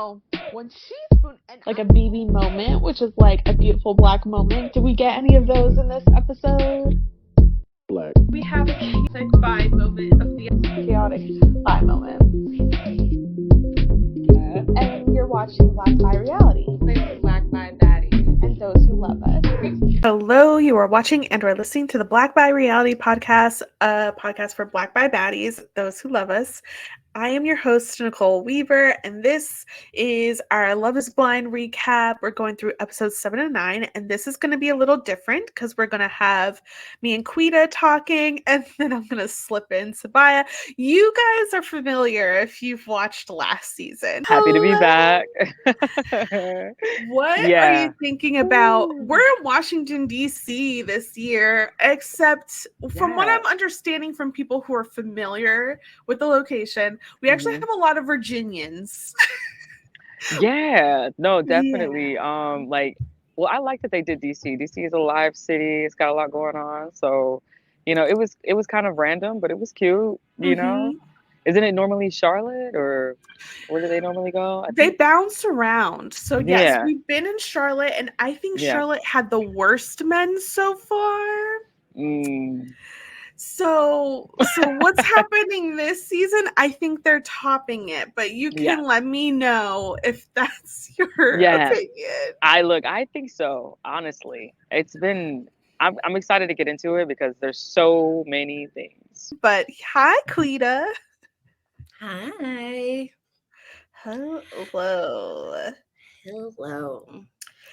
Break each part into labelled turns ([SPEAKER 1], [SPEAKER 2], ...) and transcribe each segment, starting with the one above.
[SPEAKER 1] When she spoon and like a BB moment, which is like a beautiful black moment. Did we get any of those in this episode?
[SPEAKER 2] Black.
[SPEAKER 1] We have a chaotic vibe moment of the chaotic vibe moment. And you're watching Black by Reality.
[SPEAKER 3] Black by Baddies.
[SPEAKER 1] And those who love us.
[SPEAKER 4] Hello, you are watching and are listening to the Black by Reality podcast, a podcast for Black by Baddies, those who love us. I am your host, Nicole Weaver, and this is our Love is Blind recap. We're going through episodes 7 and 9, and this is going to be a little different because we're going to have me and Quita talking, and then I'm going to slip in Sabiyah. You guys are familiar if you've watched last season.
[SPEAKER 3] Happy to be back.
[SPEAKER 4] What are you thinking about? We're in Washington, D.C. this year, except from what I'm understanding from people who are familiar with the location, we actually have a lot of Virginians.
[SPEAKER 3] Yeah, no, definitely. Well, I like that they did DC. DC is a live city. It's got a lot going on. So, it was kind of random, but it was cute, you know? Isn't it normally Charlotte, or where do they normally go?
[SPEAKER 4] They bounce around. So yes, we've been in Charlotte, and I think Charlotte had the worst men so far. So what's happening this season? I think they're topping it, but you can let me know if that's your opinion.
[SPEAKER 3] I think so, honestly. I'm excited to get into it because there's so many things.
[SPEAKER 4] But hi, Quita.
[SPEAKER 5] Hi.
[SPEAKER 4] Hello.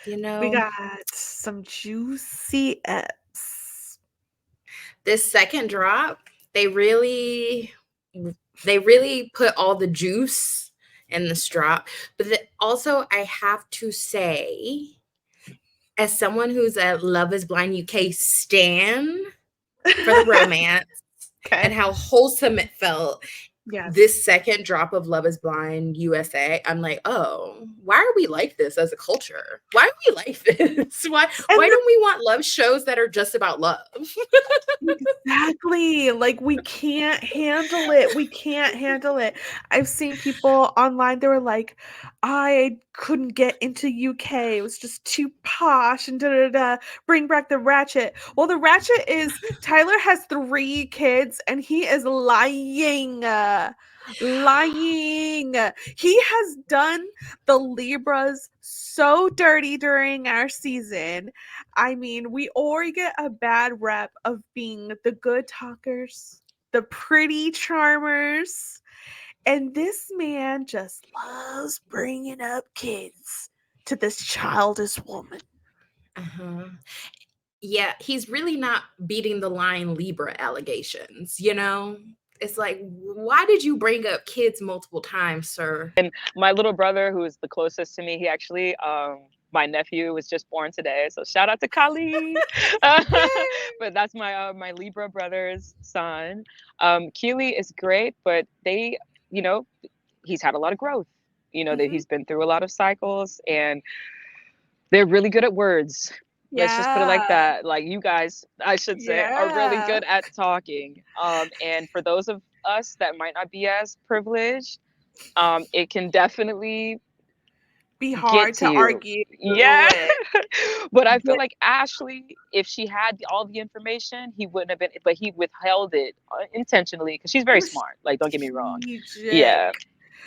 [SPEAKER 4] We got some juicy eps.
[SPEAKER 5] This second drop, they really put all the juice in this drop. But also, I have to say, as someone who's a Love is Blind UK stan for the romance and how wholesome it felt, this second drop of Love is Blind USA, I'm like, oh, why are we like this as a culture? Why are we like this? Why don't we want love shows that are just about love?
[SPEAKER 4] Exactly. Like, we can't handle it. I've seen people online, they were like, I couldn't get into UK. It was just too posh and bring back the Ratchet. Well, the Ratchet is Tyler has 3 kids and he is lying. He has done the Libras so dirty during our season. I mean, we already get a bad rep of being the good talkers, the pretty charmers, and this man just loves bringing up kids to this childish woman.
[SPEAKER 5] Yeah, he's really not beating the line Libra allegations, you know? It's like, why did you bring up kids multiple times, sir?
[SPEAKER 3] And my little brother, who is the closest to me, he actually, my nephew was just born today. So shout out to Kali. But that's my Libra brother's son. Keely is great, but they, he's had a lot of growth, that he's been through a lot of cycles, and they're really good at words. Let's just put it like that. Like, you guys, I should say, are really good at talking. And for those of us that might not be as privileged, it can definitely
[SPEAKER 4] be hard to argue.
[SPEAKER 3] Yeah. But I feel like Ashley, if she had all the information, he wouldn't have been, but he withheld it intentionally because she's very smart. Like, don't get me wrong. Yeah.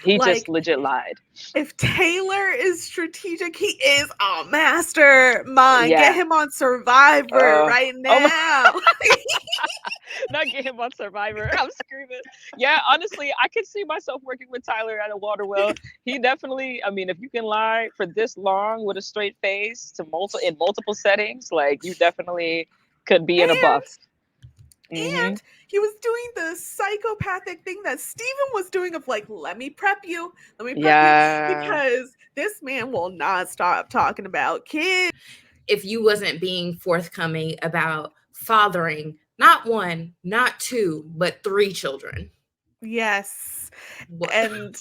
[SPEAKER 3] He just legit lied.
[SPEAKER 4] If Taylor is strategic, he is a mastermind. Get him on Survivor right now.
[SPEAKER 3] Not get him on Survivor. I'm screaming. Yeah, honestly, I could see myself working with Tyler at a water well. He definitely, I mean, if you can lie for this long with a straight face in multiple settings, like, you definitely could be in a buff.
[SPEAKER 4] And he was doing the psychopathic thing that Steven was doing of like, let me prep you, because this man will not stop talking about kids.
[SPEAKER 5] If you wasn't being forthcoming about fathering not 1, not 2, but 3 children.
[SPEAKER 4] Yes. And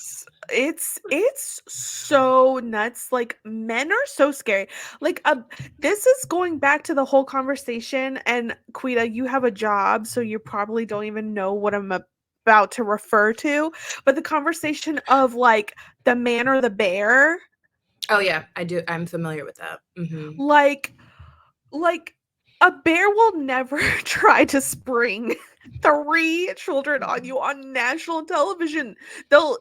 [SPEAKER 4] it's so nuts. Like, men are so scary. Like, this is going back to the whole conversation, and Quita, you have a job, so you probably don't even know what I'm about to refer to, but the conversation of like the man or the bear.
[SPEAKER 5] Oh yeah, I do. I'm familiar with that.
[SPEAKER 4] Like a bear will never try to spring 3 children on you on national television. They'll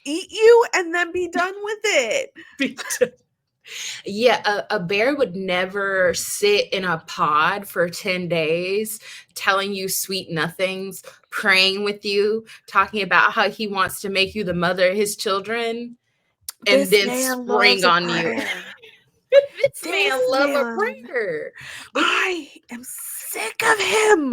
[SPEAKER 4] eat you and then be done with it.
[SPEAKER 5] Yeah, a bear would never sit in a pod for 10 days telling you sweet nothings, praying with you, talking about how he wants to make you the mother of his children, and
[SPEAKER 4] This
[SPEAKER 5] then
[SPEAKER 4] man
[SPEAKER 5] spring
[SPEAKER 4] loves a
[SPEAKER 5] on you.
[SPEAKER 4] prayer.
[SPEAKER 5] This man love a prayer.
[SPEAKER 4] I am sick of him.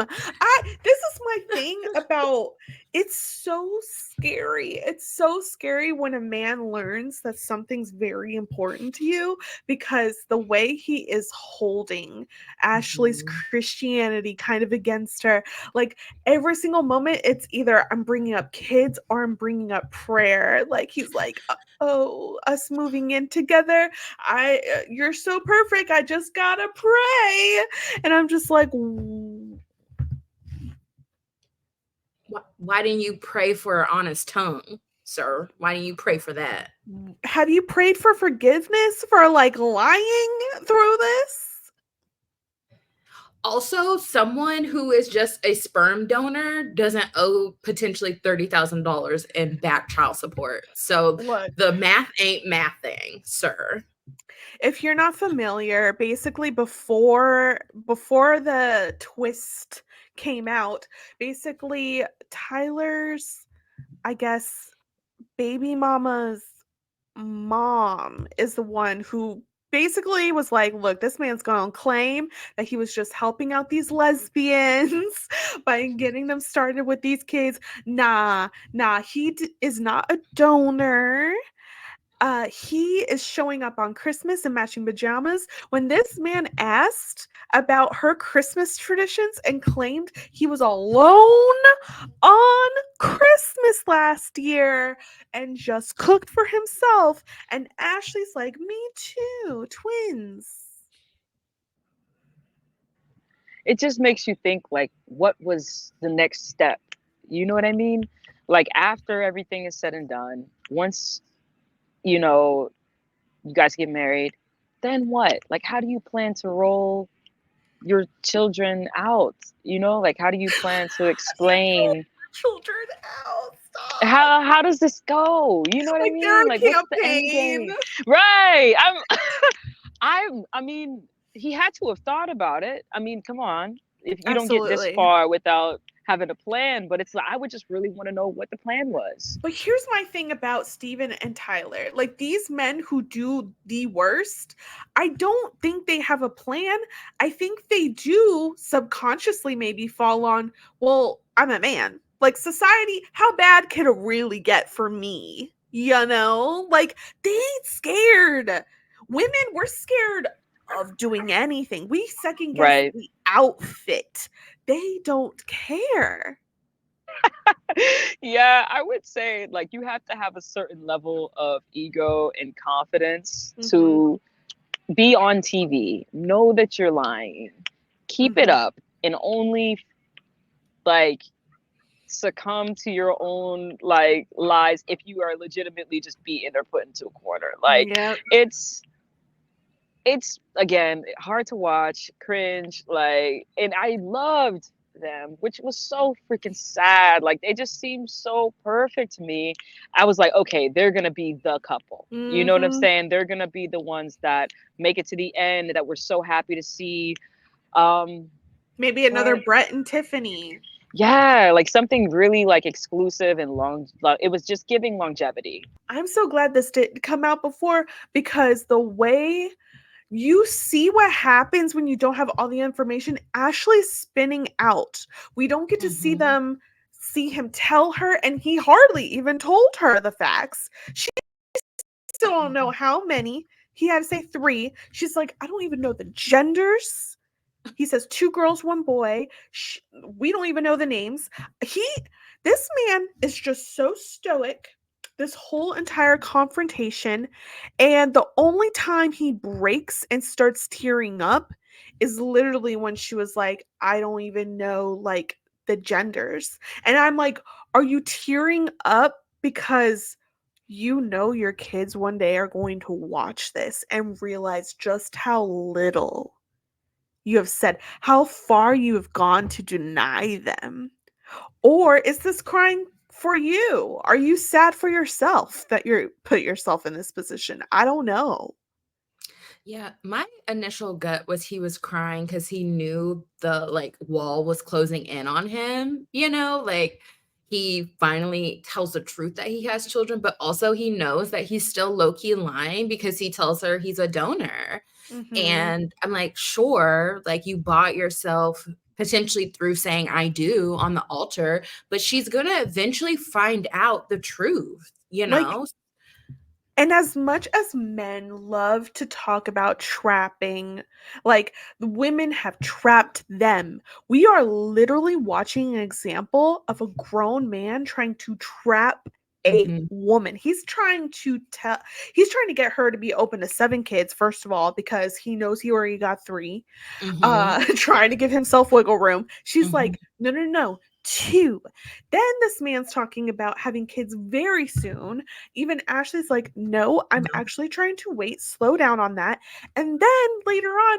[SPEAKER 4] This is my thing about it's so scary. It's so scary when a man learns that something's very important to you, because the way he is holding Ashley's Christianity kind of against her, like every single moment, it's either I'm bringing up kids or I'm bringing up prayer. Like he's like, oh, us moving in together, you're so perfect, I just gotta pray. And I'm just like,
[SPEAKER 5] why didn't you pray for an honest tongue, sir? Why didn't you pray for that?
[SPEAKER 4] Have you prayed for forgiveness for like lying through this?
[SPEAKER 5] Also, someone who is just a sperm donor doesn't owe potentially $30,000 in back child support. So
[SPEAKER 4] Look,
[SPEAKER 5] the math ain't mathing, sir.
[SPEAKER 4] If you're not familiar, basically before the twist came out, basically Tyler's, I guess, baby mama's mom is the one who basically was like, look, this man's gonna claim that he was just helping out these lesbians by getting them started with these kids. Nah, he is not a donor. He is showing up on Christmas in matching pajamas. When this man asked about her Christmas traditions and claimed he was alone on Christmas last year and just cooked for himself, and Ashley's like, me too, twins.
[SPEAKER 3] It just makes you think, like, what was the next step? You know what I mean? Like, after everything is said and done, once you know, you guys get married, then what? Like, how do you plan to roll your children out? You know, like, how do you plan to explain
[SPEAKER 4] Children out. Stop.
[SPEAKER 3] how does this go? You know what I mean? Like, what's the end game? Right. I mean, he had to have thought about it. I mean, come on. If you don't get this far without having a plan, but it's like, I would just really want to know what the plan was.
[SPEAKER 4] But here's my thing about Steven and Tyler. Like, these men who do the worst, I don't think they have a plan. I think they do subconsciously maybe fall on, well, I'm a man. Like, society, how bad can it really get for me? You know? Like, they ain't scared. Women, we're scared of doing anything. We second guess the outfit. They don't care.
[SPEAKER 3] Yeah, I would say, like, you have to have a certain level of ego and confidence to be on TV. Know that you're lying. Keep it up, and only like succumb to your own like lies if you are legitimately just beaten or put into a corner. Like, it's again hard to watch, cringe, like, and I loved them, which was so freaking sad. Like, they just seemed so perfect to me. I was like, okay, they're gonna be the couple. You know what I'm saying? They're gonna be the ones that make it to the end, that we're so happy to see.
[SPEAKER 4] Maybe another Brett and Tiffany.
[SPEAKER 3] Yeah, like something really like exclusive and long. It was just giving longevity.
[SPEAKER 4] I'm so glad this didn't come out before, because the way you see what happens when you don't have all the information, Ashley's spinning out. We don't get to see him tell her, and he hardly even told her the facts. She still don't know how many. He had to say 3. She's like, I don't even know the genders. He says 2 girls, 1 boy. We don't even know the names. This man is just so stoic this whole entire confrontation, and the only time he breaks and starts tearing up is literally when she was like, I don't even know like the genders. And I'm like, are you tearing up because you know your kids one day are going to watch this and realize just how little you have said, how far you have gone to deny them? Or is this crying for you? Are you sad for yourself that you're put yourself in this position? I don't know.
[SPEAKER 5] Yeah, my initial gut was he was crying because he knew the like wall was closing in on him, like he finally tells the truth that he has children, but also he knows that he's still low-key lying because he tells her he's a donor.
[SPEAKER 4] Mhm.
[SPEAKER 5] And I'm like, sure, like you bought yourself potentially through saying I do on the altar, but she's gonna eventually find out the truth,
[SPEAKER 4] Like, and as much as men love to talk about trapping, like the women have trapped them, we are literally watching an example of a grown man trying to trap a
[SPEAKER 5] Mhm,
[SPEAKER 4] woman. He's trying to get her to be open to 7 kids, first of all, because he knows he already got 3.
[SPEAKER 5] mhm,
[SPEAKER 4] Trying to give himself wiggle room. She's
[SPEAKER 5] mhm.
[SPEAKER 4] like, no, no, no, 2. Then this man's talking about having kids very soon. Even Ashley's like, no, I'm
[SPEAKER 5] No.
[SPEAKER 4] actually trying to wait, slow down on that. And then later on,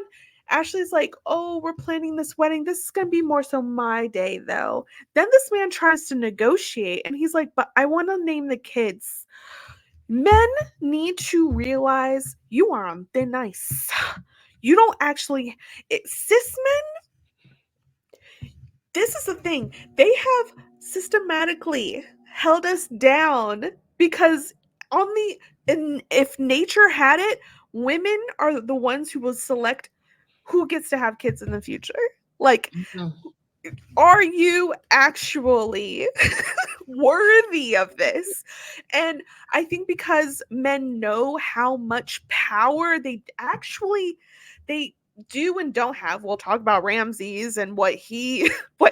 [SPEAKER 4] Ashley's like, oh, we're planning this wedding. This is going to be more so my day, though. Then this man tries to negotiate, and he's like, but I want to name the kids. Men need to realize you are on thin ice. You don't actually, cis men, this is the thing. They have systematically held us down because if nature had it, women are the ones who will select who gets to have kids in the future. Like,
[SPEAKER 5] Mhm.
[SPEAKER 4] are you actually worthy of this? And I think because men know how much power they do and don't have. We'll talk about Ramses and what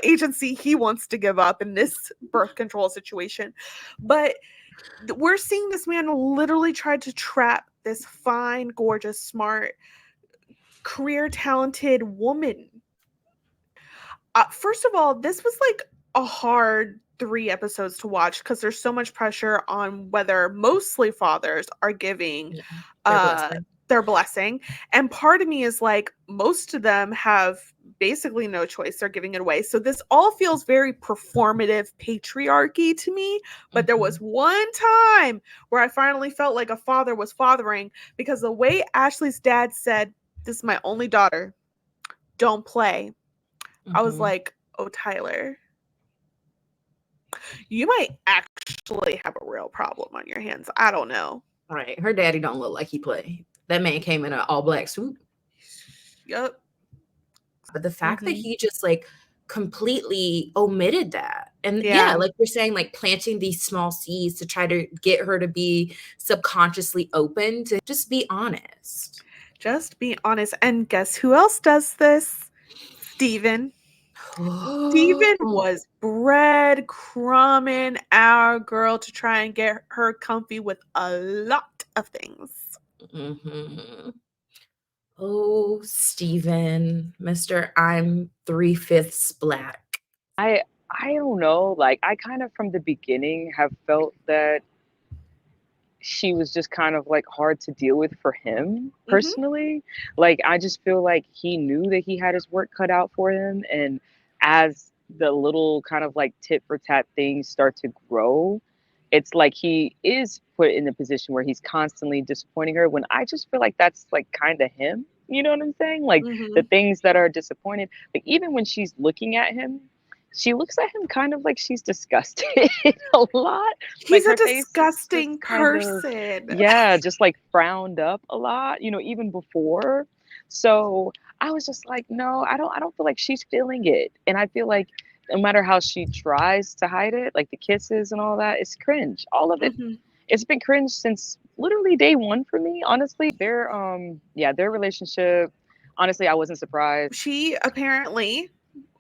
[SPEAKER 4] agency he wants to give up in this birth control situation. But we're seeing this man literally try to trap this fine, gorgeous, smart, career talented woman. First of all, this was like a hard 3 episodes to watch because there's so much pressure on whether mostly fathers are giving
[SPEAKER 5] Yeah, they're
[SPEAKER 4] uh
[SPEAKER 5] blessing.
[SPEAKER 4] their blessing. And part of me is like, most of them have basically no choice. They're giving it away. So this all feels very performative patriarchy to me. But there was
[SPEAKER 5] Mhm,
[SPEAKER 4] one time where I finally felt like a father was fathering, because the way Ashley's dad said, this is my only daughter, don't play. I was
[SPEAKER 5] mhm.
[SPEAKER 4] like, oh, Tyler, you might actually have a real problem on your hands. I don't know.
[SPEAKER 5] Right. Her daddy don't look like he play. That man came in an all black suit.
[SPEAKER 4] Yep.
[SPEAKER 5] But the fact that
[SPEAKER 4] Hmm.
[SPEAKER 5] he just like completely omitted that. And yeah,
[SPEAKER 4] Yeah.
[SPEAKER 5] like you're saying, like planting these small seeds to try to get her to be subconsciously open to just be honest.
[SPEAKER 4] Just be honest. And guess who else does this? Steven. Steven was breadcrumbing our girl to try and get her comfy with a lot of things.
[SPEAKER 5] Mhm. Oh, Stephen, Mr. I'm 3/5 black.
[SPEAKER 3] I don't know. Like I kind of from the beginning have felt that she was just kind of like hard to deal with for him
[SPEAKER 4] Hmm.
[SPEAKER 3] personally. Like I just feel like he knew that he had his work cut out for him, and as the little kind of like tit for tat things start to grow, it's like he is put in a position where he's constantly disappointing her, when I just feel like that's like kind of him. You know what I'm saying? Like the
[SPEAKER 4] Hmm.
[SPEAKER 3] things that are disappointed, like even when she's looking at him, she looks at him kind of like she's disgusted a lot. Like
[SPEAKER 4] He's a
[SPEAKER 3] her face is just
[SPEAKER 4] disgusting
[SPEAKER 3] kind of,
[SPEAKER 4] person.
[SPEAKER 3] yeah, just like frowned up a lot, even before. So I was just like, no, I don't feel like she's feeling it. And I feel like no matter how she tries to hide it, like the kisses and all that, it's cringe. All of it.
[SPEAKER 4] Hmm.
[SPEAKER 3] It's been cringe since literally day one for me, honestly. Their relationship, honestly, I wasn't surprised.
[SPEAKER 4] She apparently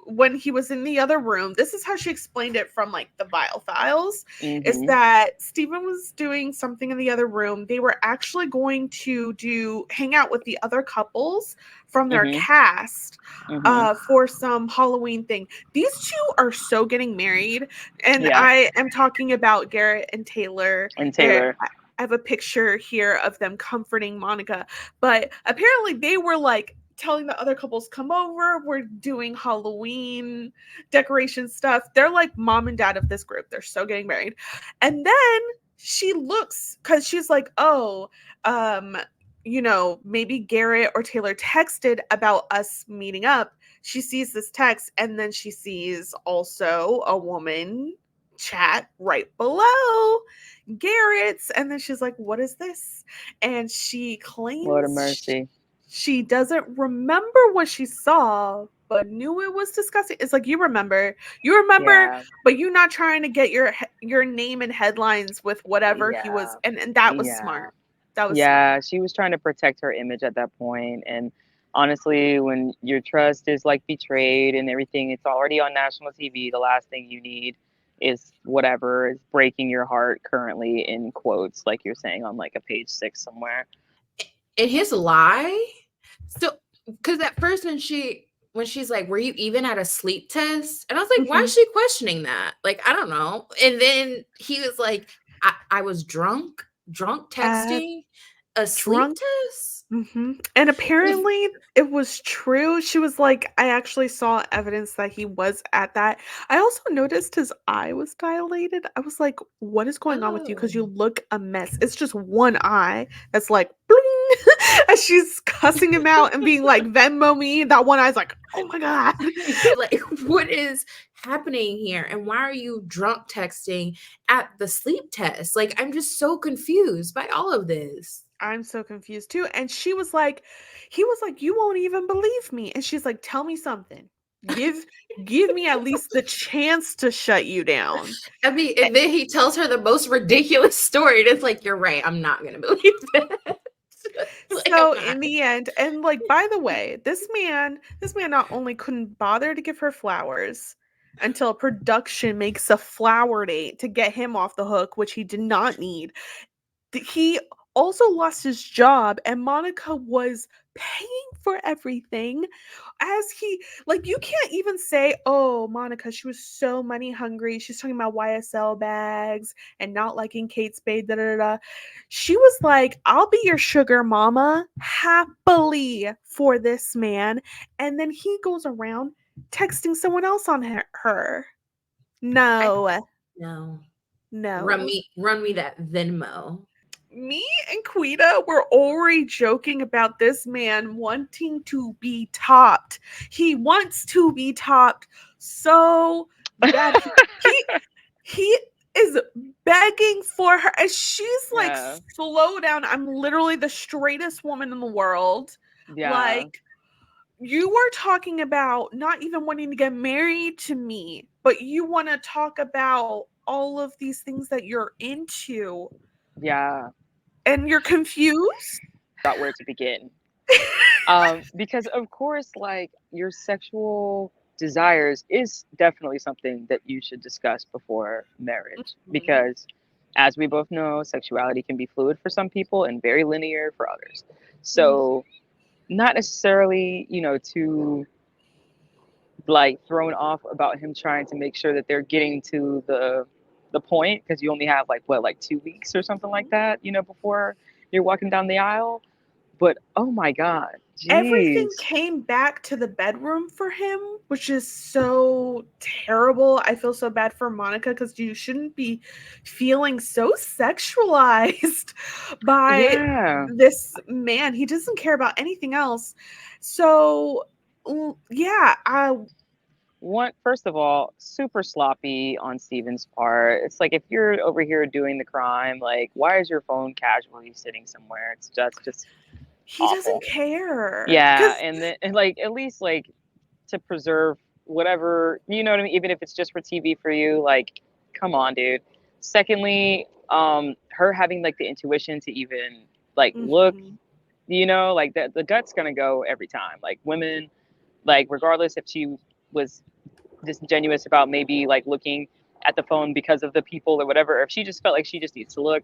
[SPEAKER 4] when he was in the other room, this is how she explained it from like the files, is
[SPEAKER 3] Mhm.
[SPEAKER 4] that Steven was doing something in the other room. They were actually going to hang out with the other couples from their
[SPEAKER 3] Mhm.
[SPEAKER 4] cast
[SPEAKER 3] Mhm.
[SPEAKER 4] for some Halloween thing. These two are so getting married, and
[SPEAKER 3] Yeah.
[SPEAKER 4] I am talking about Garrett and Taylor.
[SPEAKER 3] And Taylor.
[SPEAKER 4] I have a picture here of them comforting Monica, but apparently they were like telling the other couples, come over, we're doing Halloween decoration stuff. They're like mom and dad of this group. They're so getting married. And then she looks, because she's like, oh, maybe Garrett or Taylor texted about us meeting up. She sees this text, and then she sees also a woman chat right below Garrett's, and then she's like, what is this? And she
[SPEAKER 3] Lord of
[SPEAKER 4] claims
[SPEAKER 3] mercy.
[SPEAKER 4] she doesn't remember what she saw, but knew it was disgusting. It's like, you remember,
[SPEAKER 3] Yeah.
[SPEAKER 4] but you're not trying to get your name in headlines with whatever he was,
[SPEAKER 3] Yeah.
[SPEAKER 4] and that was
[SPEAKER 3] Yeah.
[SPEAKER 4] smart. That was smart.
[SPEAKER 3] Yeah, she was trying to protect her image at that point. And honestly, when your trust is like betrayed and everything, it's already on national TV. The last thing you need is whatever is breaking your heart currently, in quotes, like you're saying on like a page 6 somewhere.
[SPEAKER 5] And his lie, so because at first when she's like, were you even at a sleep test? And I was like, why is she questioning that? Like, I don't know. And then he was like, I was drunk texting a sleep
[SPEAKER 4] Drunk.
[SPEAKER 5] test.
[SPEAKER 4] And apparently it was true. She was like, I actually saw evidence that he was at that. I also noticed his eye was dilated. I was like, what is going on with you? Because you look a mess. It's just one eye that's like, bling. As she's cussing him out and being like, Venmo me. That one eye's like, oh my God.
[SPEAKER 5] Like, what is happening here? And why are you drunk texting at the sleep test? Like, I'm just so confused by all of this.
[SPEAKER 4] I'm so confused too. And he was like, you won't even believe me. And she's like, tell me something. Give me at least the chance to shut you down.
[SPEAKER 5] I mean, and then he tells her the most ridiculous story. And it's like, you're right. I'm not going to believe that. Like,
[SPEAKER 4] So in the end, and like, by the way, this man not only couldn't bother to give her flowers until production makes a flower date to get him off the hook, which he did not need. He also lost his job, and Monica was paying for everything. As he, like, you can't even say, oh, Monica, she was so money hungry. She's talking about YSL bags and not liking Kate Spade, da da da. She was like, I'll be your sugar mama happily for this man. And then he goes around texting someone else on her. No.
[SPEAKER 5] no.
[SPEAKER 4] No.
[SPEAKER 5] Run me that Venmo.
[SPEAKER 4] Me and Quita were already joking about this man wanting to be topped. He wants to be topped so bad. He is begging for her, and she's like,
[SPEAKER 3] Yeah.
[SPEAKER 4] slow down. I'm literally the straightest woman in the world.
[SPEAKER 3] Yeah.
[SPEAKER 4] Like, you were talking about not even wanting to get married to me, but you want to talk about all of these things that you're into.
[SPEAKER 3] Yeah.
[SPEAKER 4] And you're confused?
[SPEAKER 3] About where to begin. Because of course, like, your sexual desires is definitely something that you should discuss before marriage. Because as we both know, sexuality can be fluid for some people and very linear for others. So not necessarily, too like thrown off about him trying to make sure that they're getting to the point, because you only have like 2 weeks or something like that, before you're walking down the aisle. But oh my God,
[SPEAKER 4] Everything
[SPEAKER 3] jeez.
[SPEAKER 4] came back to the bedroom for him, which is so terrible. I feel so bad for Monica, because you shouldn't be feeling so sexualized by this man. He doesn't care about anything else. So yeah,
[SPEAKER 3] First of all, super sloppy on Steven's part. It's like, if you're over here doing the crime, like, why is your phone casually sitting somewhere? That's just
[SPEAKER 4] he
[SPEAKER 3] awful.
[SPEAKER 4] doesn't care.
[SPEAKER 3] Yeah, and then, and like, at least like to preserve whatever, you know what I mean? Even if it's just for TV for you, like, come on, dude. Secondly, her having like the intuition to even like look, like the gut's gonna go every time. Like, women, like, regardless if she was disingenuous about maybe like looking at the phone because of the people or whatever, or if she just felt like she just needs to look.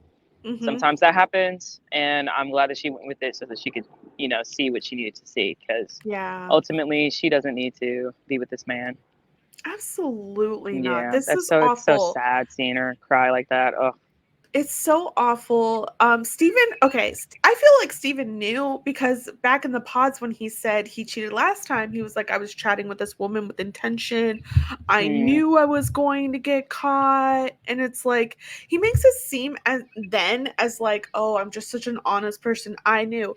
[SPEAKER 3] Sometimes that happens, and I'm glad that she went with it so that she could, see what she needed to see, because ultimately she doesn't need to be with this man.
[SPEAKER 4] Absolutely not.
[SPEAKER 3] Yeah,
[SPEAKER 4] This is
[SPEAKER 3] it's so
[SPEAKER 4] awful.
[SPEAKER 3] sad seeing her cry like that. Oh.
[SPEAKER 4] It's so awful. Steven, okay, I feel like Steven knew, because back in the pods when he said he cheated last time, he was like, I was chatting with this woman with intention. I knew I was going to get caught. And it's like, he makes it seem as like, oh, I'm just such an honest person. I knew.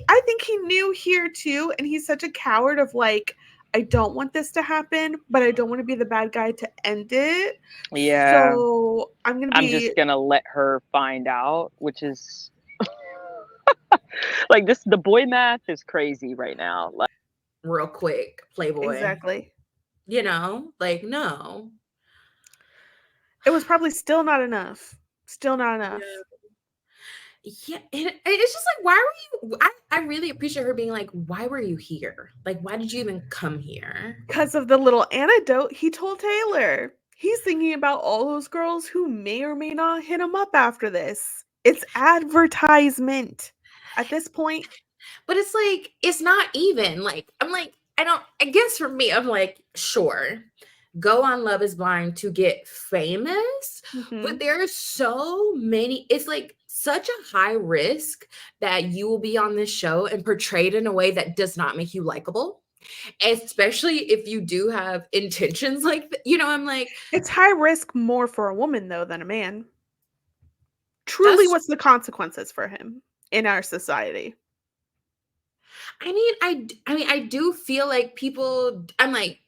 [SPEAKER 4] I think he knew here too. And he's such a coward of like, I don't want this to happen, but I don't want to be the bad guy to end it.
[SPEAKER 3] Yeah.
[SPEAKER 4] So I'm
[SPEAKER 3] just gonna let her find out, which is like this. The boy math is crazy right now. Like,
[SPEAKER 5] real quick, Playboy.
[SPEAKER 4] Exactly.
[SPEAKER 5] Like, no.
[SPEAKER 4] It was probably still not enough. Still not enough.
[SPEAKER 5] Yeah, and it's just like, why were you? I really appreciate her being like, why were you here? Like, why did you even come here?
[SPEAKER 4] Because of the little anecdote he told Taylor. He's thinking about all those girls who may or may not hit him up after this. It's advertisement at this point.
[SPEAKER 5] But it's like, it's not even. Like, I'm like, I guess for me, I'm like, sure, go on Love is Blind to get famous. But there are so many, it's like such a high risk that you will be on this show and portrayed in a way that does not make you likable. Especially if you do have intentions like that. I'm like,
[SPEAKER 4] it's high risk more for a woman though than a man. Truly, what's the consequences for him in our society?
[SPEAKER 5] I mean, I do feel like people, I'm like,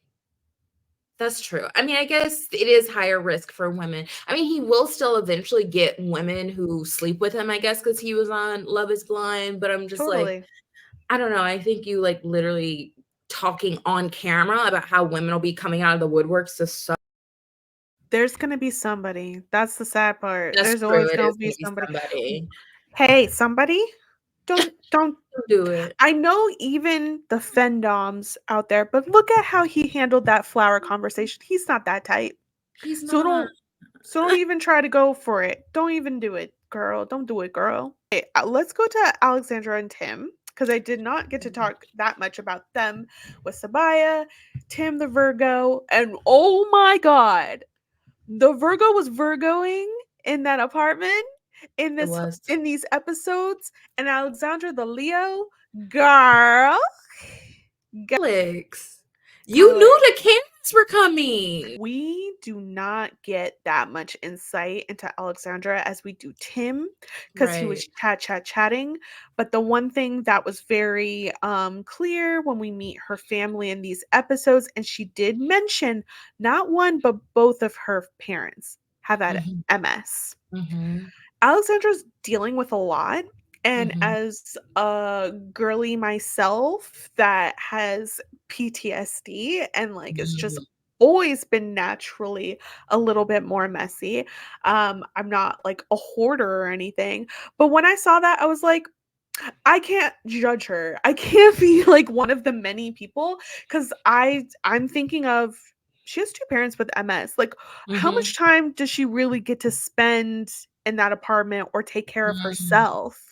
[SPEAKER 5] that's true. I mean, I guess it is higher risk for women. I mean, he will still eventually get women who sleep with him, I guess, because he was on Love is Blind. But I'm just like, I don't know. I think you like literally talking on camera about how women will be coming out of the woodworks to suck.
[SPEAKER 4] There's going to be somebody. That's the sad part.
[SPEAKER 5] There's
[SPEAKER 4] always going to be somebody. Hey, somebody? Don't
[SPEAKER 5] do it.
[SPEAKER 4] I know even the femdoms out there, but look at how he handled that flower conversation. He's not that tight.
[SPEAKER 5] He's
[SPEAKER 4] so
[SPEAKER 5] not.
[SPEAKER 4] Don't even try to go for it. Don't even do it, girl. Don't do it, girl. Okay, let's go to Alexandra and Tim, because I did not get to talk that much about them with Sabiyah, Tim the Virgo, and oh my god, the Virgo was Virgoing in that apartment in these episodes, and Alexandra the Leo, girl.
[SPEAKER 5] Alex, you knew the cameras were coming.
[SPEAKER 4] We do not get that much insight into Alexandra as we do Tim, because he was chatting. But the one thing that was very clear when we meet her family in these episodes, and she did mention not one but both of her parents have had MS. Alexandra's dealing with a lot. And as a girly myself that has PTSD and like it's just always been naturally a little bit more messy. I'm not like a hoarder or anything, but when I saw that, I was like, I can't judge her. I can't be like one of the many people, because I'm thinking of, she has two parents with MS. Like, how much time does she really get to spend in that apartment or take care of herself?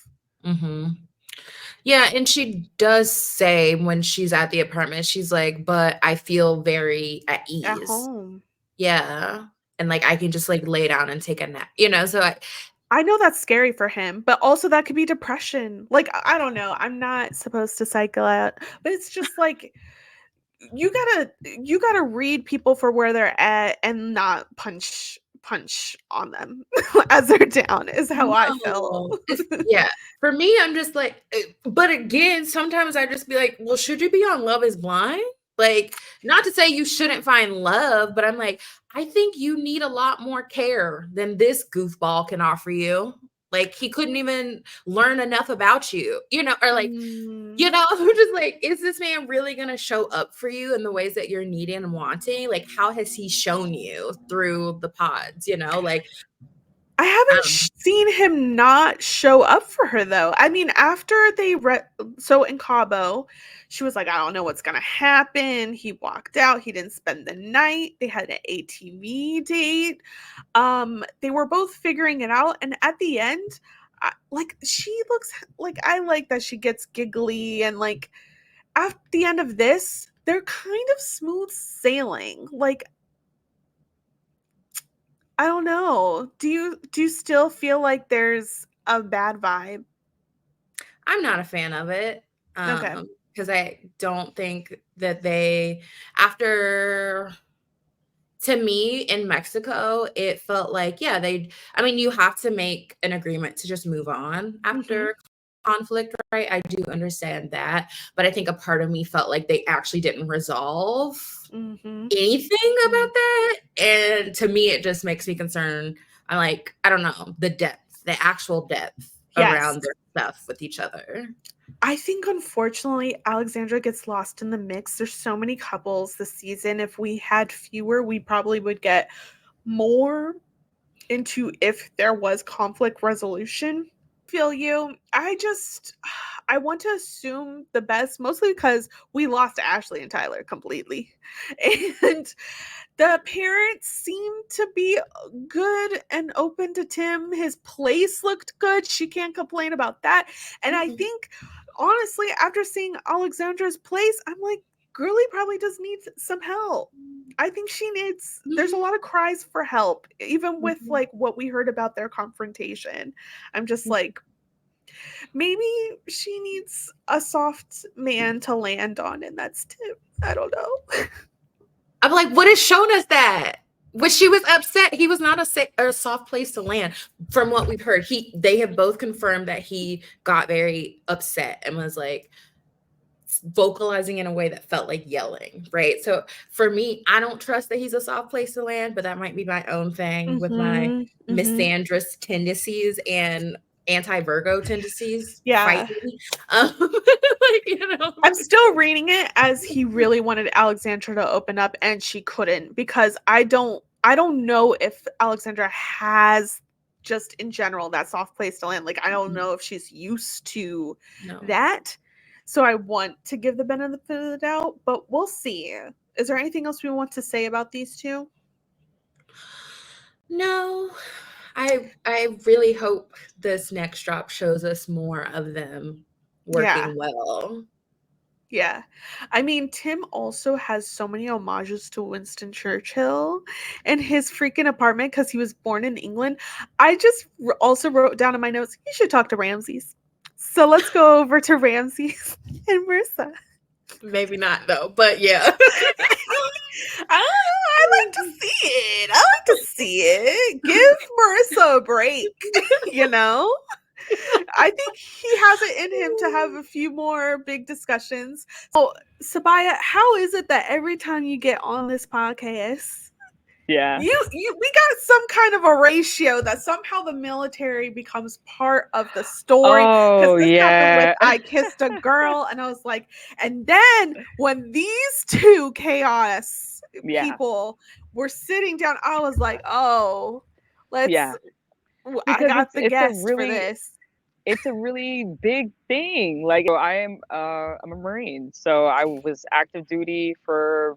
[SPEAKER 5] Yeah, and she does say when she's at the apartment, she's like, but I feel very at ease.
[SPEAKER 4] At home.
[SPEAKER 5] Yeah. And like I can just like lay down and take a nap, so
[SPEAKER 4] I know that's scary for him, but also that could be depression. Like, I don't know. I'm not supposed to cycle out, but it's just like you gotta read people for where they're at and not punch on them as they're down is how I felt.
[SPEAKER 5] Yeah. For me, I'm just like, but again, sometimes I just be like, well, should you be on Love is Blind? Like, not to say you shouldn't find love, but I'm like, I think you need a lot more care than this goofball can offer you. Like, he couldn't even learn enough about you, or like, I'm just like, is this man really going to show up for you in the ways that you're needing and wanting? Like, how has he shown you through the pods, like,
[SPEAKER 4] I haven't seen him not show up for her, though. I mean, after they so in Cabo, she was like, I don't know what's going to happen. He walked out. He didn't spend the night. They had an ATV date. They were both figuring it out. And at the end, she looks like, I like that she gets giggly. And like, at the end of this, they're kind of smooth sailing. Like, I don't know. Do you still feel like there's a bad vibe?
[SPEAKER 5] I'm not a fan of it.
[SPEAKER 4] Okay.
[SPEAKER 5] Because I don't think that to me in Mexico, it felt like, yeah, you have to make an agreement to just move on after conflict, right? I do understand that. But I think a part of me felt like they actually didn't resolve anything about that. And to me, it just makes me concerned. I'm like, I don't know, the actual depth around their stuff with each other.
[SPEAKER 4] I think, unfortunately, Alexandra gets lost in the mix. There's so many couples this season. If we had fewer, we probably would get more into if there was conflict resolution. Feel you. I want to assume the best, mostly because we lost Ashley and Tyler completely. And the parents seem to be good and open to Tim. His place looked good. She can't complain about that. And I think, honestly, after seeing Alexandra's place, I'm like, Girly probably does need some help. I think she needs, there's a lot of cries for help, even with like what we heard about their confrontation. I'm just like, maybe she needs a soft man to land on, and that's Tim. I don't know.
[SPEAKER 5] I'm like, what has shown us that? When she was upset, he was not a soft place to land. From what we've heard, they have both confirmed that he got very upset and was like vocalizing in a way that felt like yelling, right? So for me, I don't trust that he's a soft place to land, but that might be my own thing with my misandrous tendencies and anti-Virgo tendencies.
[SPEAKER 4] Yeah.
[SPEAKER 5] Like,
[SPEAKER 4] I'm still reading it as he really wanted Alexandra to open up and she couldn't, because I don't know if Alexandra has, just in general, that soft place to land. Like, I don't know if she's used to that. So I want to give the benefit of the doubt, but we'll see. Is there anything else we want to say about these two?
[SPEAKER 5] No. I really hope this next drop shows us more of them working well.
[SPEAKER 4] Yeah. I mean, Tim also has so many homages to Winston Churchill in his freaking apartment because he was born in England. I just also wrote down in my notes, you should talk to Ramses. So let's go over to Ramses and Marissa.
[SPEAKER 5] Maybe not, though, but yeah.
[SPEAKER 4] I like to see it. Give Marissa a break, you know? I think he has it in him to have a few more big discussions. So, Sabiyah, how is it that every time you get on this podcast, we got some kind of a ratio that somehow the military becomes part of the story?
[SPEAKER 3] Oh, yeah.
[SPEAKER 4] I kissed a girl, and I was like, and then when these two chaos people were sitting down, I was like, oh, let's. Yeah. I got the guest for this.
[SPEAKER 3] It's a really big thing. Like, I'm a Marine, so I was active duty for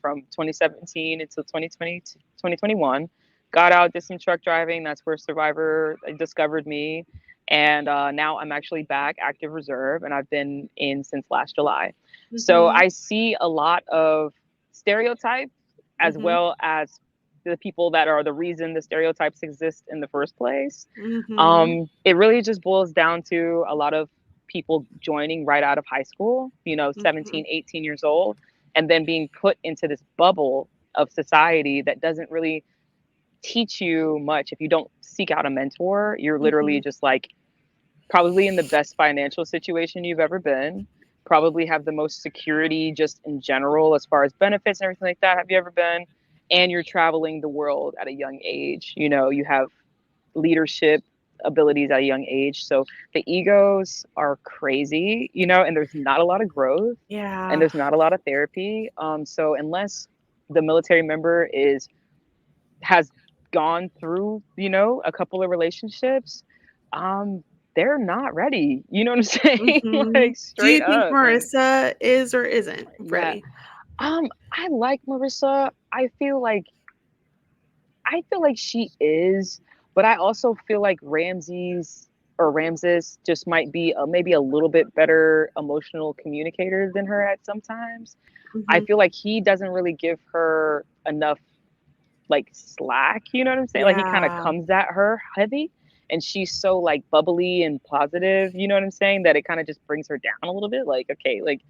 [SPEAKER 3] from 2017 until 2021. Got out, did some truck driving. That's where Survivor discovered me, and now I'm actually back active reserve, and I've been in since last July. So I see a lot of stereotypes as well as the people that are the reason the stereotypes exist in the first place. It really just boils down to a lot of people joining right out of high school, 17, 18 years old, and then being put into this bubble of society that doesn't really teach you much. If you don't seek out a mentor, you're literally just like probably in the best financial situation you've ever been, probably have the most security just in general as far as benefits and everything like that. Have you ever been? And you're traveling the world at a young age. You have leadership abilities at a young age. So the egos are crazy, and there's not a lot of growth.
[SPEAKER 4] Yeah.
[SPEAKER 3] And there's not a lot of therapy. So unless the military member has gone through, you know, a couple of relationships, they're not ready. You know what I'm saying? Like
[SPEAKER 4] Do you
[SPEAKER 3] straight
[SPEAKER 4] think
[SPEAKER 3] up. And
[SPEAKER 4] Marissa is or isn't
[SPEAKER 3] yeah.
[SPEAKER 4] ready?
[SPEAKER 3] I like Marissa. I feel like she is, but I also feel like Ramses just might be maybe a little bit better emotional communicator than her at sometimes. I feel like he doesn't really give her enough like slack, you know what I'm saying? Like he kind of
[SPEAKER 4] Yeah.
[SPEAKER 3] comes at her heavy, and she's so like bubbly and positive, you know what I'm saying, that it kind of just brings her down a little bit. Like, okay, like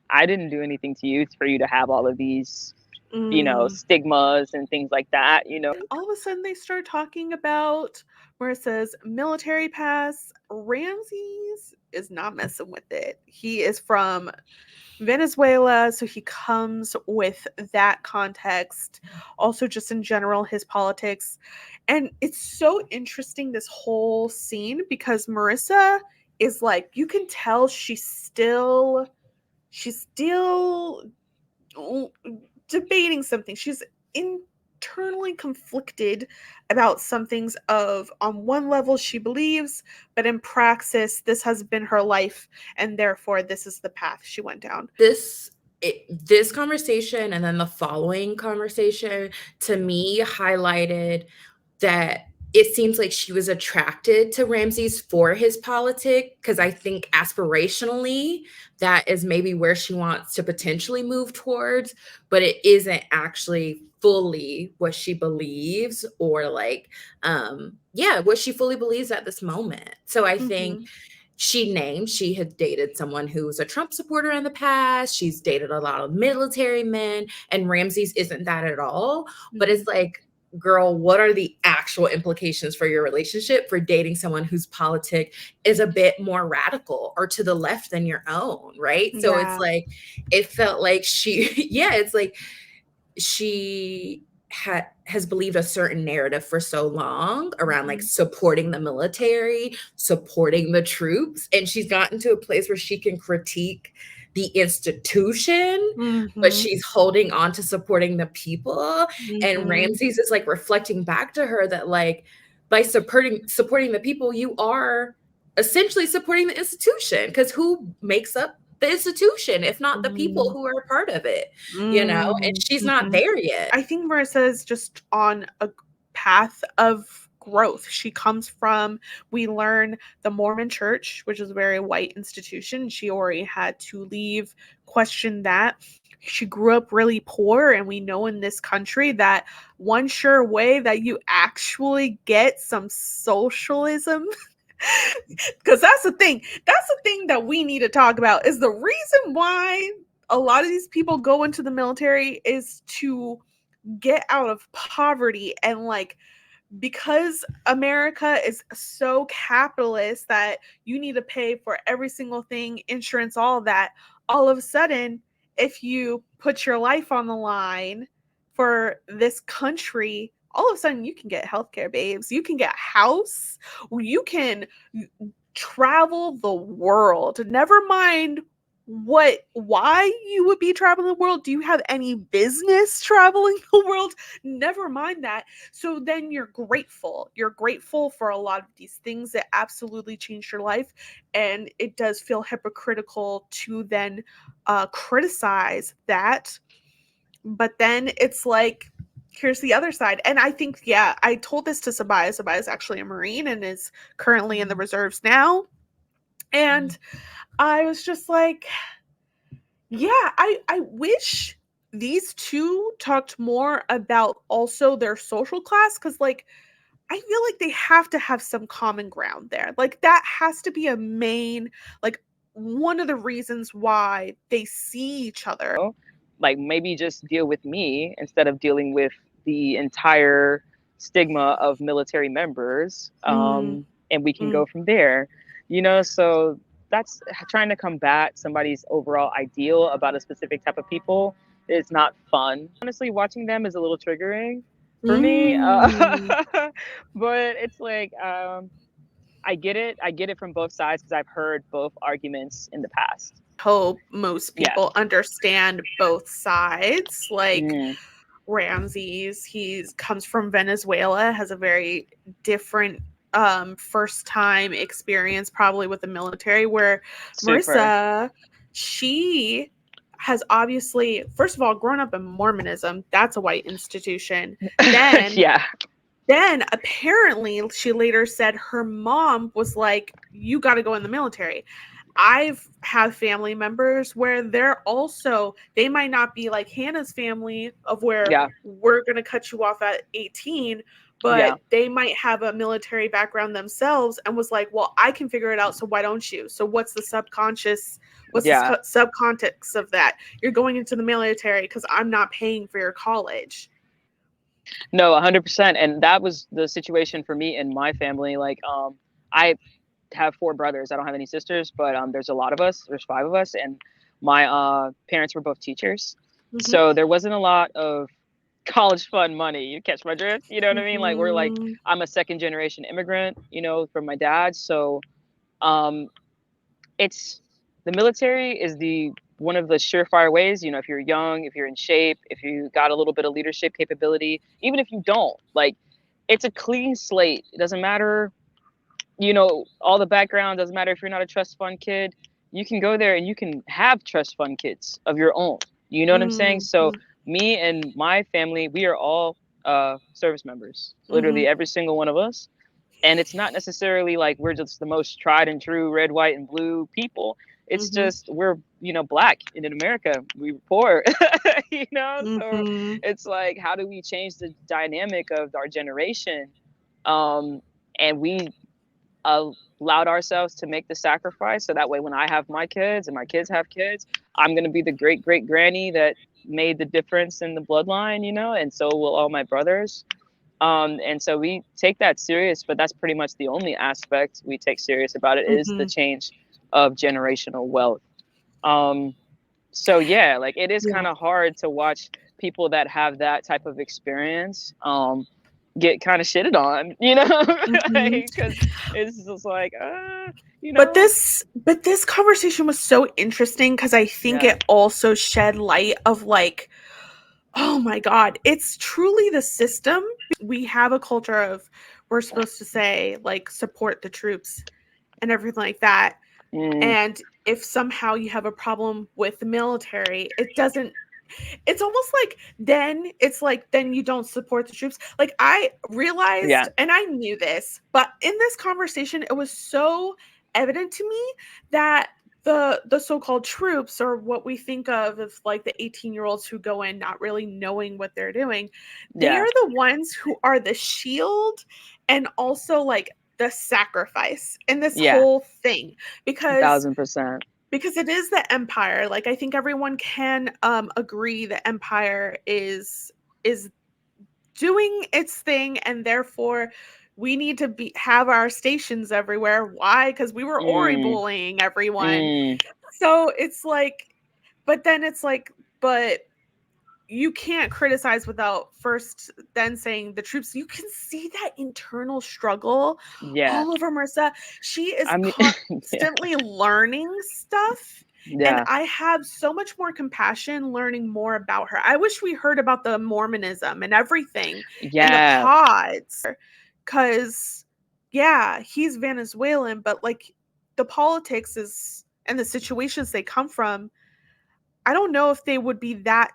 [SPEAKER 3] I didn't do anything to you for you to have all of these, you know, stigmas and things like that, you know.
[SPEAKER 4] All of a sudden they start talking about where it says military pass. Ramses is not messing with it. He is from Venezuela, so he comes with that context. Also, just in general, his politics. And it's so interesting, this whole scene, because Marissa is like, you can tell she's still debating something. She's internally conflicted about some things of, on one level she believes, but in praxis this has been her life, and therefore this is the path she went down.
[SPEAKER 5] This conversation and then the following conversation to me highlighted that it seems like she was attracted to Ramses for his politic, because I think aspirationally that is maybe where she wants to potentially move towards, but it isn't actually fully what she believes, or like what she fully believes at this moment. So I think she had dated someone who was a Trump supporter in the past. She's dated a lot of military men, and Ramses isn't that at all. But it's like, girl, what are the actual implications for your relationship for dating someone whose politic is a bit more radical or to the left than your own, right? So it's like, it felt like it's like she has believed a certain narrative for so long around like supporting the military, supporting the troops, and she's gotten to a place where she can critique the institution, but she's holding on to supporting the people. And Ramses is like reflecting back to her that like, by supporting the people, you are essentially supporting the institution, because who makes up the institution if not the people who are a part of it, you know? And she's not there yet.
[SPEAKER 4] I think Marissa is just on a path of growth. She comes from, we learn, the Mormon church, which is a very white institution. She already had to leave, question that. She grew up really poor, and we know in this country that one sure way that you actually get some socialism, because that's the thing that we need to talk about, is the reason why a lot of these people go into the military is to get out of poverty. And like, because America is so capitalist that you need to pay for every single thing, insurance, all of that, all of a sudden, if you put your life on the line for this country, all of a sudden you can get healthcare, babes. You can get a house. You can travel the world. Never mind why you would be traveling the world. Do you have any business traveling the world? Never mind that. So then you're grateful. You're grateful for a lot of these things that absolutely changed your life. And it does feel hypocritical to then criticize that. But then it's like, here's the other side. And I think, I told this to Sabiyah. Sabiyah is actually a Marine and is currently in the reserves now. And I was just like, I wish these two talked more about also their social class, because like, I feel like they have to have some common ground there. Like that has to be a main, like one of the reasons why they see each other.
[SPEAKER 3] Like maybe just deal with me instead of dealing with the entire stigma of military members, and we can go from there, you know? So that's trying to combat somebody's overall ideal about a specific type of people is not fun. Honestly, watching them is a little triggering for me. But it's like, I get it from both sides, because I've heard both arguments in the past.
[SPEAKER 4] Hope most people understand both sides. Like, Ramses. He comes from Venezuela, has a very different first time experience probably with the military, where
[SPEAKER 3] Super.
[SPEAKER 4] Marissa, she has obviously, first of all, grown up in Mormonism. That's a white institution. Then
[SPEAKER 3] Yeah.
[SPEAKER 4] then apparently she later said her mom was like, you got to go in the military. I've have family members where they might not be like Hannah's family of where
[SPEAKER 3] Yeah.
[SPEAKER 4] we're going to cut you off at 18, but
[SPEAKER 3] Yeah.
[SPEAKER 4] they might have a military background themselves and was like, well, I can figure it out. So why don't you? So what's the subcontext of that? You're going into the military because I'm not paying for your college.
[SPEAKER 3] No, 100%. And that was the situation for me and my family. Like, I have 4 brothers. I don't have any sisters, but there's a lot of us. There's 5 of us, and my parents were both teachers, so there wasn't a lot of college fund money. You catch my drift? You know what I mean? Like, I'm a second generation immigrant, from my dad. So, it's the military is one of the surefire ways. If you're young, if you're in shape, if you got a little bit of leadership capability, even if you don't, like, it's a clean slate. It doesn't matter. All the background, doesn't matter if you're not a trust fund kid, you can go there and you can have trust fund kids of your own. You know what I'm saying? So me and my family, we are all service members, literally every single one of us. And it's not necessarily like we're just the most tried and true red, white, and blue people. It's just we're, Black and in America, we're poor, So it's like, how do we change the dynamic of our generation? And we allowed ourselves to make the sacrifice, so that way when I have my kids and my kids have kids, I'm going to be the great great granny that made the difference in the bloodline, and so will all my brothers. And so we take that serious, but that's pretty much the only aspect we take serious about it is the change of generational wealth. So yeah, like, it is kind of hard to watch people that have that type of experience get kind of shitted on, because it's just like,
[SPEAKER 4] But this conversation was so interesting because I think it also shed light of like, oh my God, it's truly the system. We have a culture of we're supposed to say like support the troops and everything like that. And if somehow you have a problem with the military, it's almost like then you don't support the troops. Like, I realized, and I knew this, but in this conversation, it was so evident to me that the so-called troops, or what we think of as like the 18-year-olds who go in not really knowing what they're doing, they're the ones who are the shield and also like the sacrifice in this whole thing, because
[SPEAKER 3] 1,000%.
[SPEAKER 4] Because it is the empire. Like, I think everyone can agree the empire is doing its thing, and therefore we need to have our stations everywhere. Why? Because we were Ori bullying everyone. So it's like, but then it's like, but you can't criticize without first then saying the troops. You can see that internal struggle all over Marissa. She is constantly learning stuff. And I have so much more compassion learning more about her. I wish we heard about the Mormonism and everything and the pods. Because, he's Venezuelan, but like the politics and the situations they come from, I don't know if they would be that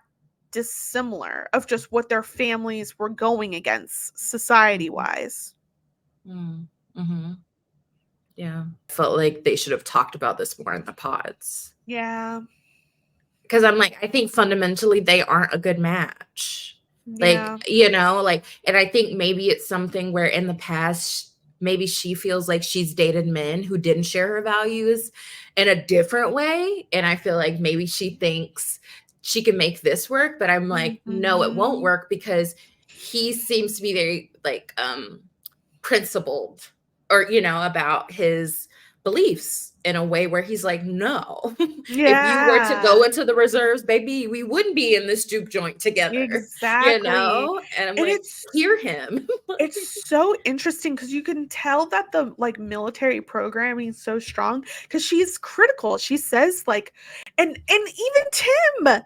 [SPEAKER 4] dissimilar of just what their families were going against society-wise.
[SPEAKER 5] Yeah. I felt like they should have talked about this more in the pods.
[SPEAKER 4] Yeah.
[SPEAKER 5] Because I'm like, I think fundamentally they aren't a good match.
[SPEAKER 4] Yeah.
[SPEAKER 5] Like, and I think maybe it's something where in the past, maybe she feels like she's dated men who didn't share her values in a different way. And I feel like maybe she thinks she can make this work, but I'm like, no, it won't work, because he seems to be very like principled, or about his beliefs in a way where he's like, no, if you were to go into the reserves, baby, we wouldn't be in this juke joint together.
[SPEAKER 4] Exactly.
[SPEAKER 5] And I'm like, hear him.
[SPEAKER 4] It's so interesting because you can tell that the like military programming is so strong, because she's critical. She says like, and even Tim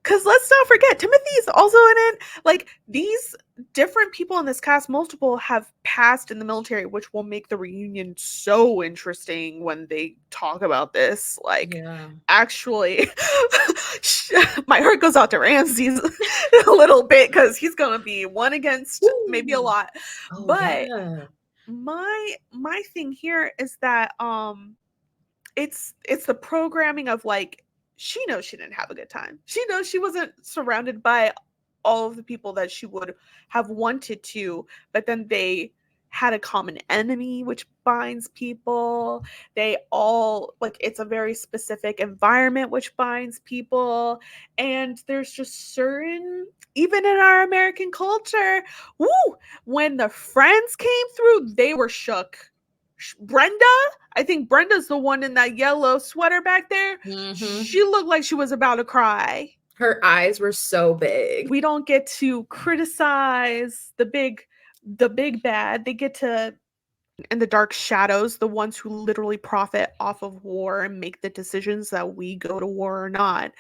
[SPEAKER 4] Because let's not forget, Timothy's also in it. Like, these different people in this cast, multiple, have passed in the military, which will make the reunion so interesting when they talk about this. Like,
[SPEAKER 5] Yeah.
[SPEAKER 4] actually, my heart goes out to Ramses a little bit because he's gonna be one against maybe a lot.
[SPEAKER 5] Oh,
[SPEAKER 4] But
[SPEAKER 5] yeah.
[SPEAKER 4] my thing here is that it's the programming of, like, she knows she didn't have a good time. She knows she wasn't surrounded by all of the people that she would have wanted to, but then they had a common enemy which binds people. They all, like, it's a very specific environment which binds people, and there's just certain, even in our American culture, woo, when the friends came through, they were shook. Brenda, I think Brenda's the one in that yellow sweater back there. She looked like she was about to cry.
[SPEAKER 5] Her eyes were so big.
[SPEAKER 4] We don't get to criticize the big bad. They get to, in the dark shadows, the ones who literally profit off of war and make the decisions that we go to war or not.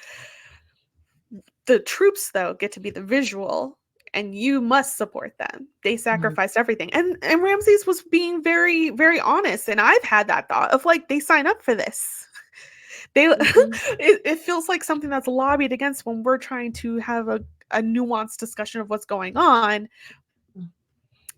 [SPEAKER 4] The troops, though, get to be the visual, and you must support them. They sacrificed everything. And Ramses was being very, very honest. And I've had that thought of, like, they sign up for this. They it feels like something that's lobbied against when we're trying to have a nuanced discussion of what's going on.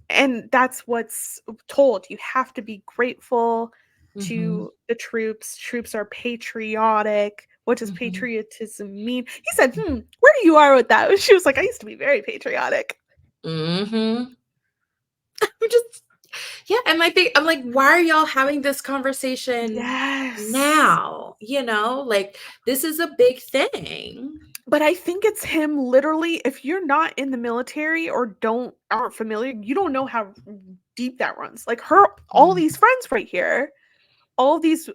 [SPEAKER 4] And that's what's told. You have to be grateful to the troops. Troops are patriotic. What does patriotism mean? He said, where you are with that? And she was like, I used to be very patriotic.
[SPEAKER 5] I'm just, yeah. And I'm like, why are y'all having this conversation now? You know, like, this is a big thing.
[SPEAKER 4] But I think it's him literally, if you're not in the military or aren't familiar, you don't know how deep that runs. Like, all these friends right here, all these,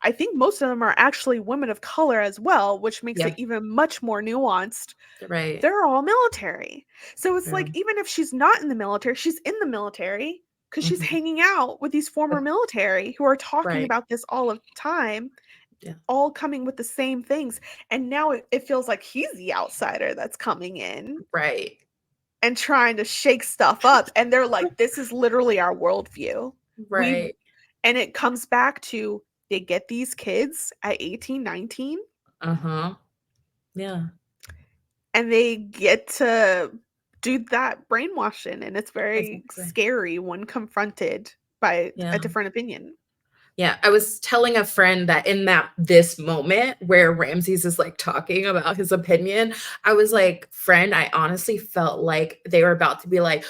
[SPEAKER 4] I think most of them are actually women of color as well, which makes it even much more nuanced.
[SPEAKER 5] Right.
[SPEAKER 4] They're all military. So it's like, even if she's not in the military, she's in the military because she's hanging out with these former military who are talking about this all the time, all coming with the same things. And now it feels like he's the outsider that's coming in.
[SPEAKER 5] Right.
[SPEAKER 4] And trying to shake stuff up. And they're like, this is literally our worldview.
[SPEAKER 5] Right.
[SPEAKER 4] And it comes back to, they get these kids at 18, 19.
[SPEAKER 5] Yeah.
[SPEAKER 4] And they get to do that brainwashing. And it's very scary when confronted by a different opinion.
[SPEAKER 5] Yeah, I was telling a friend that in this moment where Ramses is, like, talking about his opinion, I was like, friend, I honestly felt like they were about to be like,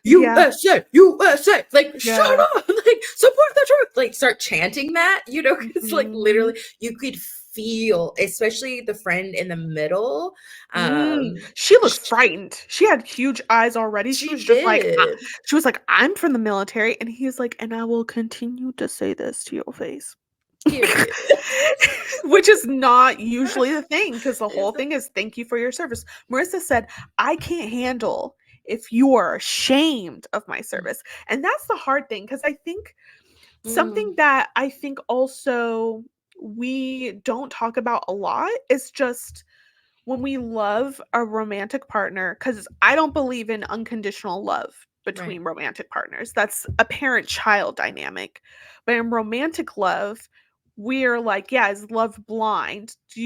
[SPEAKER 5] USA, USA, like, shut up, like, support the truth, like, start chanting that, you know, it's like, literally, you could feel, especially the friend in the middle.
[SPEAKER 4] She looked frightened. She had huge eyes already. She was just like, she was like, I'm from the military. And he's like, and I will continue to say this to your face. Which is not usually the thing, because the whole thing is thank you for your service. Marissa said, I can't handle if you are ashamed of my service. And that's the hard thing, because I think something that I think also we don't talk about a lot is just when we love a romantic partner, because I don't believe in unconditional love between romantic partners. That's a parent-child dynamic. But in romantic love, we're like, yeah, is love blind? Do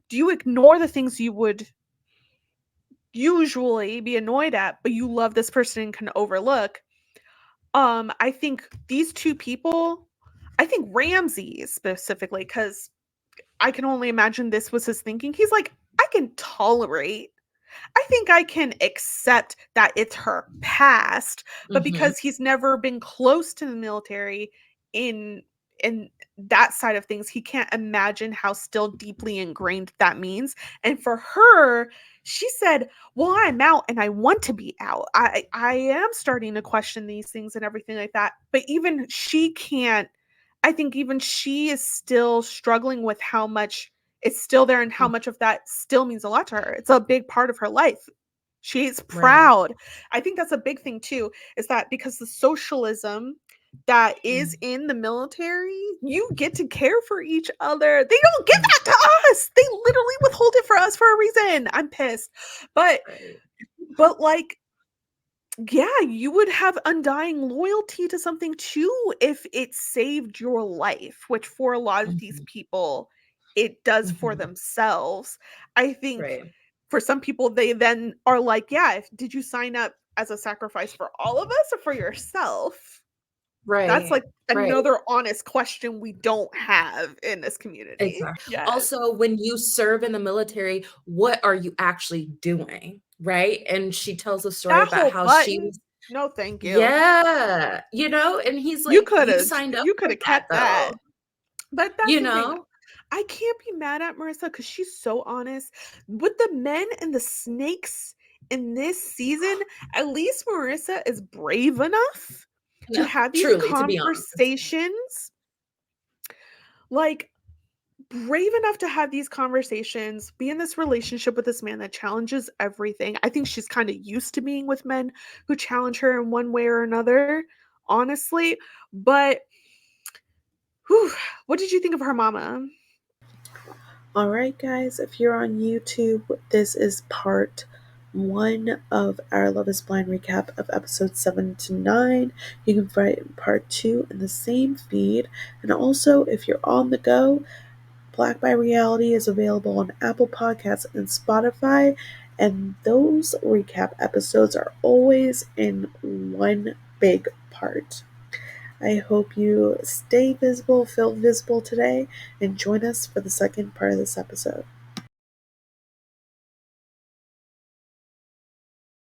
[SPEAKER 4] you ignore the things you would usually be annoyed at, but you love this person and can overlook? I think these two people, I think Ramses specifically, because I can only imagine this was his thinking. He's like, I can tolerate, I think I can accept that it's her past, but because he's never been close to the military in that side of things, he can't imagine how still deeply ingrained that means. And for her, she said, well, I'm out and I want to be out. I am starting to question these things and everything like that. But even she can't, I think even she is still struggling with how much it's still there and how much of that still means a lot to her. It's a big part of her life. She's proud. I think that's a big thing too, is that because the socialism that is in the military, you get to care for each other. They don't give that to us. They literally withhold it for us for a reason. I'm pissed. But like, yeah, you would have undying loyalty to something too if it saved your life, which for a lot of these people, it does for themselves. I think for some people, they then are like, yeah, did you sign up as a sacrifice for all of us or for yourself? That's like another honest question we don't have in this community.
[SPEAKER 5] Exactly. Yes. Also, when you serve in the military, what are you actually doing? Right. And she tells a story about how she was.
[SPEAKER 4] No, thank you.
[SPEAKER 5] Yeah. And he's like, you signed up.
[SPEAKER 4] You could have kept that. But that's
[SPEAKER 5] the
[SPEAKER 4] thing. I can't be mad at Marissa because she's so honest. With the men and the snakes in this season, at least Marissa is brave enough to have these conversations. Like, brave enough to have these conversations, be in this relationship with this man that challenges everything. I think she's kind of used to being with men who challenge her in one way or another, honestly. But what did you think of her mama?
[SPEAKER 2] All right, guys, if you're on YouTube, this is part 1 of our Love is Blind recap of episodes 7 to 9. You can find part 2 in the same feed. And also, if you're on the go, Black by Reality is available on Apple Podcasts and Spotify, and those recap episodes are always in one big part. I hope you stay visible, feel visible today, and join us for the second part of this episode.